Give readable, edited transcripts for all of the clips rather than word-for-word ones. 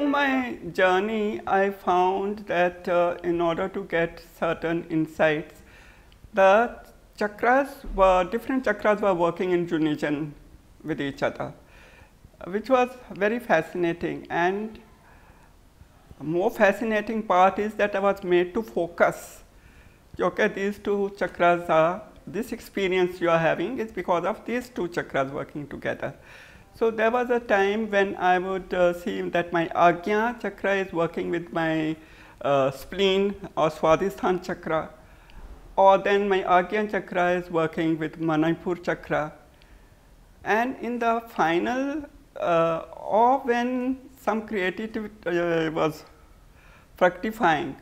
along my journey, I found that in order to get certain insights, the different chakras were working in unison with each other, which was very fascinating. And more fascinating part is that I was made to focus. Okay, these two chakras are, this experience you are having is because of these two chakras working together. So there was a time when I would see that my Agnya chakra is working with my spleen or Swadhisthana chakra, or then my Agnya chakra is working with Manipur chakra. And in the final, or when some creativity was fructifying,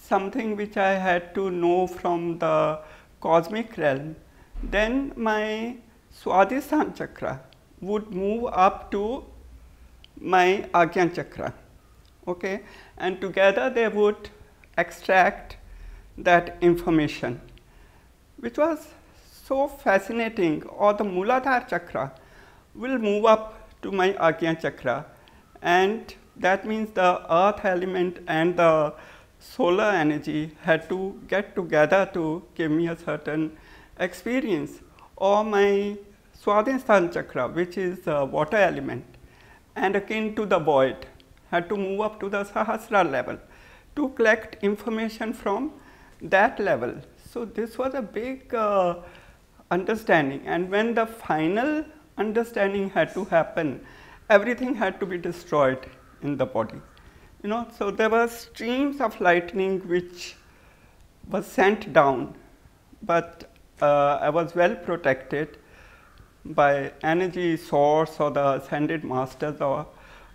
something which I had to know from the cosmic realm, then my Swadhisthana chakra would move up to my Agnya chakra, okay, and together they would extract that information, which was so fascinating. Or the Muladhara chakra will move up to my Agnya chakra, and that means the earth element and the solar energy had to get together to give me a certain experience. Or my Swadhisthana chakra, which is the water element and akin to the void, had to move up to the Sahasrara level to collect information from that level. So this was a big understanding, and when the final understanding had to happen, everything had to be destroyed in the body. So there were streams of lightning which was sent down, but I was well protected by energy source or the ascended masters or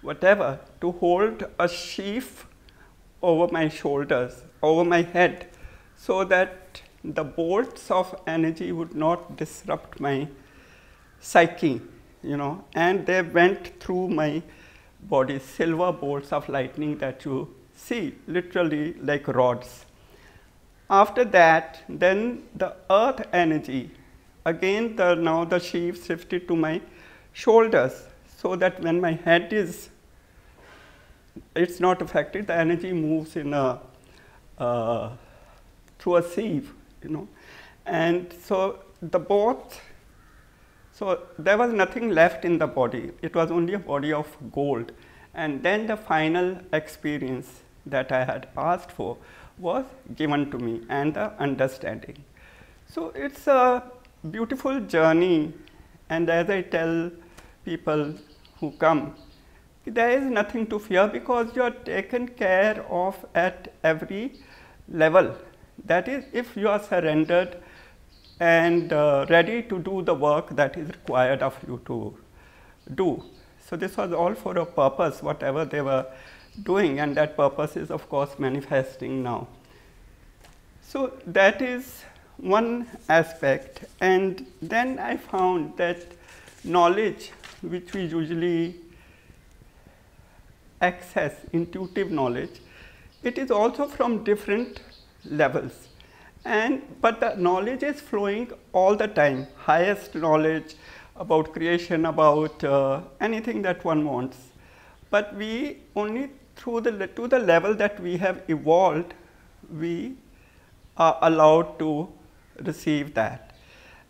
whatever to hold a sheaf over my shoulders, over my head, so that the bolts of energy would not disrupt my psyche, and they went through my body, silver bolts of lightning that you see, literally like rods. After that, then the earth energy, again now the sheaf shifted to my shoulders, so that when my head is, it's not affected, the energy moves in a through a sieve, and so so there was nothing left in the body, it was only a body of gold. And then the final experience that I had asked for was given to me, and the understanding. So it's a beautiful journey, and as I tell people who come, there is nothing to fear, because you are taken care of at every level. That is, if you are surrendered and ready to do the work that is required of you to do. So this was all for a purpose, whatever they were doing, and that purpose is of course manifesting now. So that is one aspect. And then I found that knowledge which we usually access, intuitive knowledge, it is also from different levels, but the knowledge is flowing all the time, highest knowledge about creation, about anything that one wants. But we only to the level that we have evolved, we are allowed to receive that.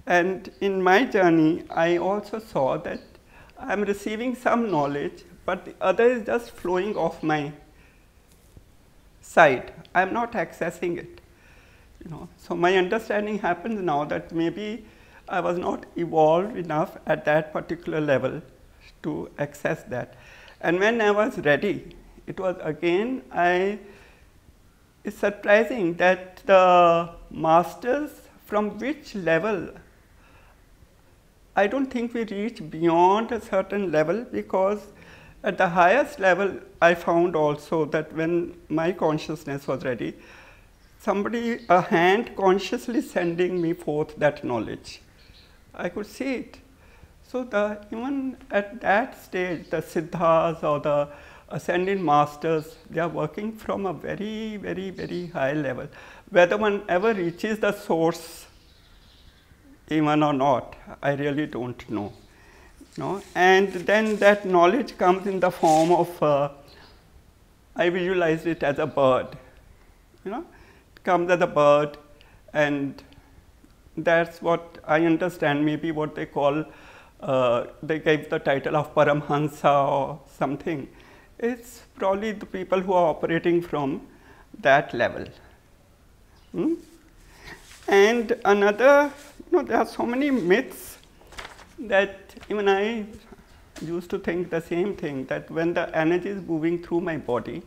And in my journey, I also saw that I am receiving some knowledge, but the other is just flowing off my side. I am not accessing it. So my understanding happens now that maybe I was not evolved enough at that particular level to access that. And when I was ready, it was again, it's surprising that the masters, from which level, I don't think we reach beyond a certain level, because at the highest level I found also that when my consciousness was ready, a hand consciously sending me forth that knowledge. I could see it. So even at that stage, the siddhas or the ascended masters, they are working from a very, very, very high level. Whether one ever reaches the source even or not, I really don't know. And then that knowledge comes in the form of I visualized it as a bird. You know, it comes as a bird, and that's what I understand. Maybe what they call, they gave the title of Paramhansa or something. It's probably the people who are operating from that level. And another, there are so many myths that even I used to think the same thing, that when the energy is moving through my body,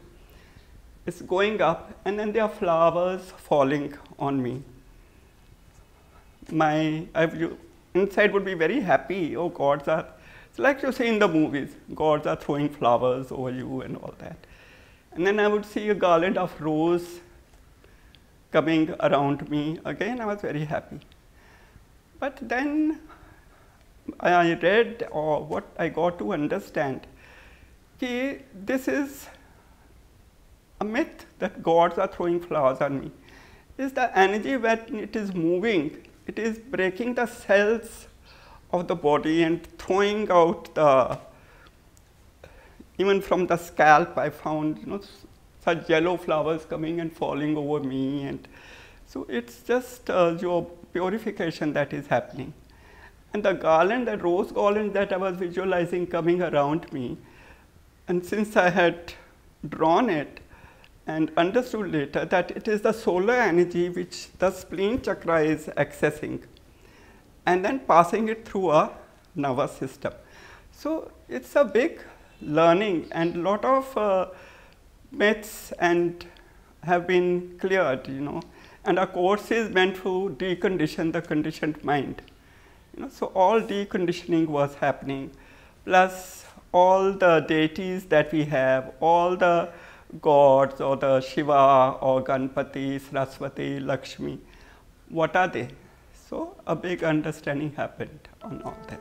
it's going up and then there are flowers falling on me. Inside would be very happy. Oh, gods are, it's like you see in the movies, gods are throwing flowers over you and all that. And then I would see a garland of rose coming around me. Again, I was very happy. But then I read, or what I got to understand, this is a myth that gods are throwing flowers on me. Is the energy when it is moving, it is breaking the cells of the body and throwing out even from the scalp I found, such yellow flowers coming and falling over me. And so it's just your purification that is happening. And the garland, the rose garland that I was visualizing coming around me, and since I had drawn it and understood later that it is the solar energy which the spleen chakra is accessing and then passing it through a nervous system. So it's a big learning, and a lot of myths and have been cleared, and our course is meant to decondition the conditioned mind. So all deconditioning was happening, plus all the deities that we have, all the gods, or the Shiva or Ganpati, Saraswati, Lakshmi, what are they? So a big understanding happened on all that.